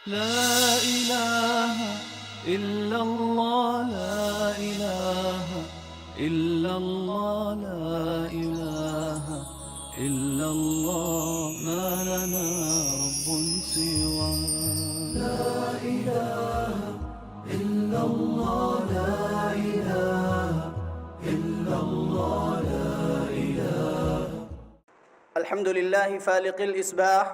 لا إله إلا الله لا إله إلا الله لا إله إلا الله ما لنا رب سوى لا إله إلا الله لا إله إلا الله لا إله. الحمد لله فالق الإصباح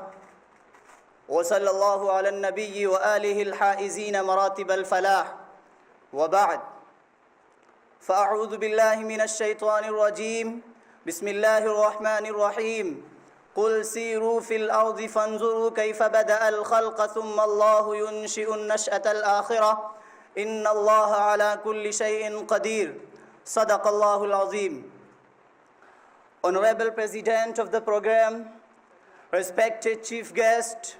وصلى الله على النبي وآله الحائزين مراتب الفلاح وبعد فأعوذ بالله من الشيطان الرجيم بسم الله الرحمن الرحيم قل سيروا في الأرض فانظروا كيف بدأ الخلق ثم الله ينشئ النشأة الآخرة إن الله على كل شيء قدير صدق الله العظيم. Honorable President of the program, respected Chief Guest,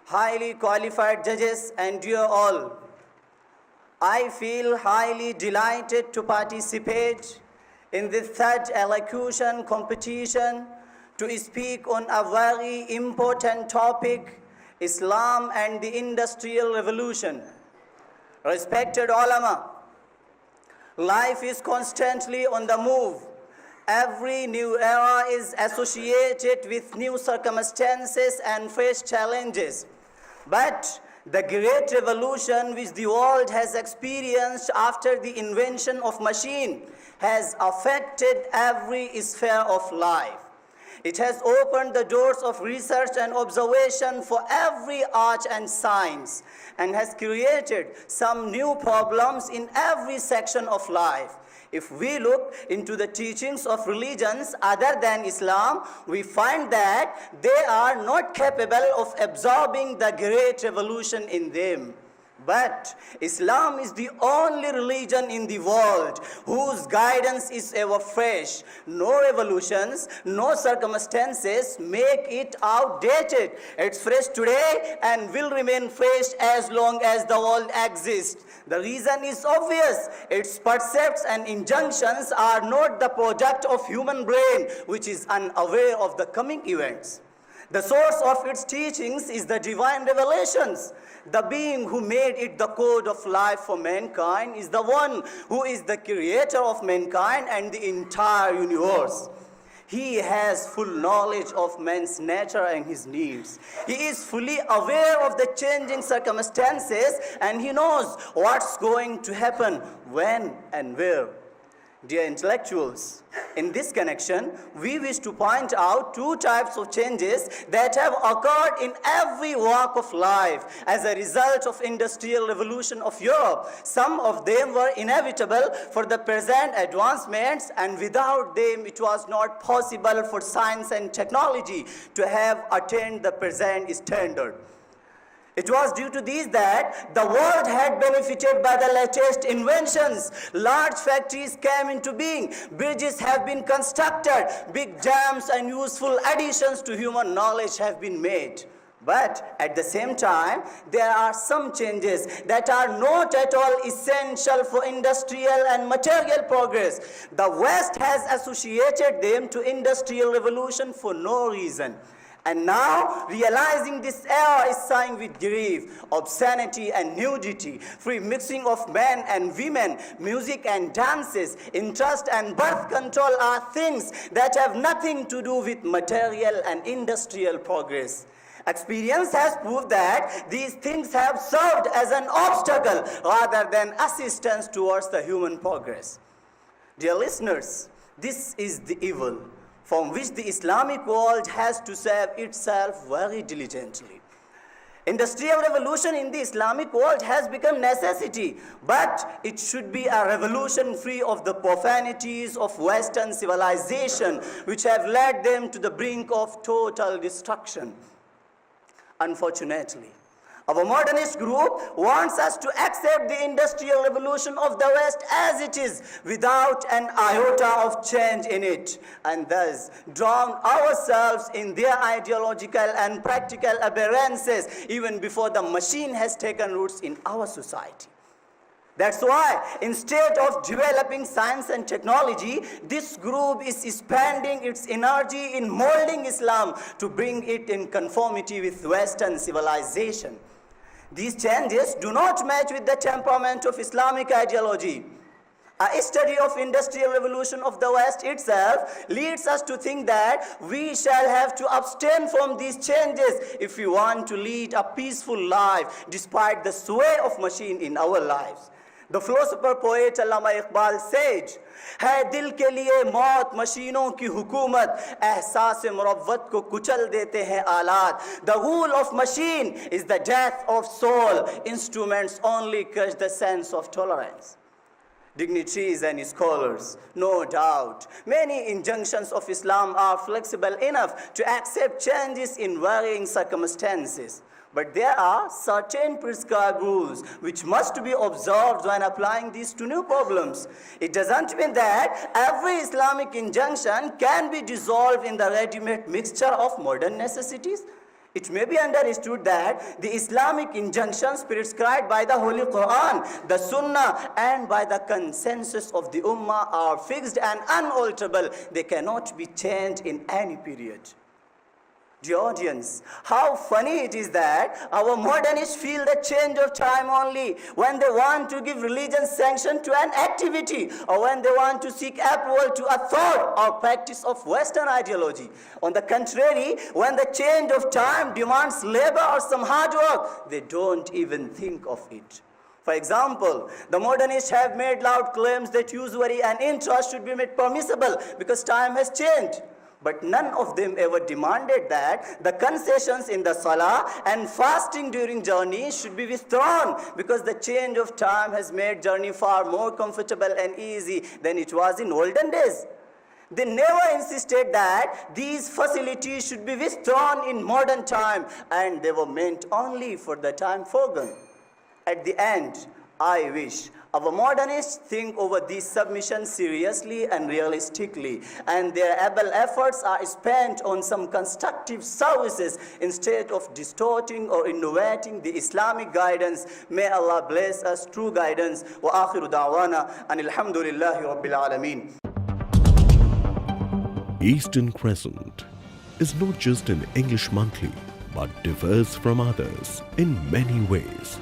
highly qualified judges, and dear all, I feel highly delighted to participate in this third elocution competition to speak on a very important topic, Islam and the Industrial Revolution. Respected ulama, life is constantly on the move. Every new era is associated with new circumstances and fresh challenges. But the great revolution which the world has experienced after the invention of machine has affected every sphere of life. It has opened the doors of research and observation for every art and science and has created some new problems in every section of life. If we look into the teachings of religions other than Islam, we find that they are not capable of absorbing the great revolution in them. But Islam is the only religion in the world whose guidance is ever fresh. No revolutions, no circumstances make it outdated. It's fresh today and will remain fresh as long as the world exists. The reason is obvious. Its precepts and injunctions are not the product of human brain, which is unaware of the coming events. The source of its teachings is the divine revelations. The being who made it the code of life for mankind is the one who is the creator of mankind and the entire universe. He has full knowledge of man's nature and his needs. He is fully aware of the changing circumstances and he knows what's going to happen, when and where. Dear intellectuals, in this connection, we wish to point out two types of changes that have occurred in every walk of life as a result of industrial revolution of Europe. Some of them were inevitable for the present advancements, and without them it was not possible for science and technology to have attained the present standard. It was due to these that the world had benefited by the latest inventions. Large factories came into being, bridges have been constructed, big dams and useful additions to human knowledge have been made. But at the same time, there are some changes that are not at all essential for industrial and material progress. The West has associated them to industrial revolution for no reason. And now, realizing this era is signed with grief, obscenity and nudity, free mixing of men and women, music and dances, interest and birth control are things that have nothing to do with material and industrial progress. Experience has proved that these things have served as an obstacle rather than assistance towards the human progress. Dear listeners, this is the evil from which the Islamic world has to save itself very diligently. Industrial revolution in the Islamic world has become necessity, but it should be a revolution free of the profanities of Western civilization, which have led them to the brink of total destruction. Unfortunately, our modernist group wants us to accept the industrial revolution of the West as it is, without an iota of change in it, and thus drown ourselves in their ideological and practical aberrances even before the machine has taken roots in our society. That's why, instead of developing science and technology, this group is spending its energy in molding Islam to bring it in conformity with Western civilization. These changes do not match with the temperament of Islamic ideology. A study of industrial revolution of the West itself leads us to think that we shall have to abstain from these changes if we want to lead a peaceful life despite the sway of machine in our lives. The philosopher poet Allama Iqbal said, है दिल के लिए मौत मशीनों की हुकूमत एहसास मुरव्वत को कुचल देते हैं आलात. The rule of machine is the death of soul. Instruments only crush the sense of tolerance. Dignitaries and scholars, no doubt, many injunctions of Islam are flexible enough to accept changes in varying circumstances. But there are certain prescribed rules which must be observed when applying these to new problems. It doesn't mean that every Islamic injunction can be dissolved in the ready-made mixture of modern necessities. It may be understood that the Islamic injunctions prescribed by the Holy Quran, the Sunnah, and by the consensus of the Ummah are fixed and unalterable. They cannot be changed in any period. Dear audience, how funny it is that our modernists feel the change of time only when they want to give religion sanction to an activity or when they want to seek approval to a thought or practice of Western ideology. On the contrary, when the change of time demands labor or some hard work, they don't even think of it. For example, the modernists have made loud claims that usury and interest should be made permissible because time has changed. But none of them ever demanded that the concessions in the salah and fasting during journey should be withdrawn because the change of time has made journey far more comfortable and easy than it was in olden days. They never insisted that these facilities should be withdrawn in modern time, and they were meant only for the time foregone. At the end, I wish our modernists think over these submissions seriously and realistically, and their able efforts are spent on some constructive services instead of distorting or innovating the Islamic guidance. May Allah bless us true guidance. Wa akhiru da'wana and alhamdulillahi rabbil alameen. Eastern Crescent is not just an English monthly, but differs from others in many ways.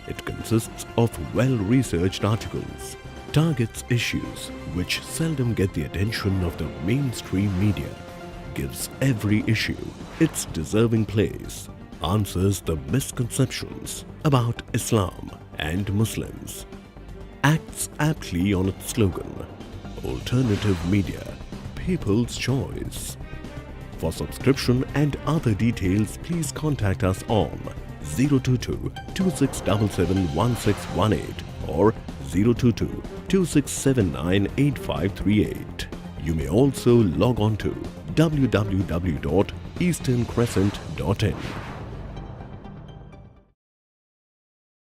It consists of well-researched articles, targets issues which seldom get the attention of the mainstream media, gives every issue its deserving place, answers the misconceptions about Islam and Muslims, acts aptly on its slogan, Alternative Media, People's Choice. For subscription and other details, please contact us on 022-2677-1618 or 022-2679-8538. You may also log on to www.easterncrescent.in.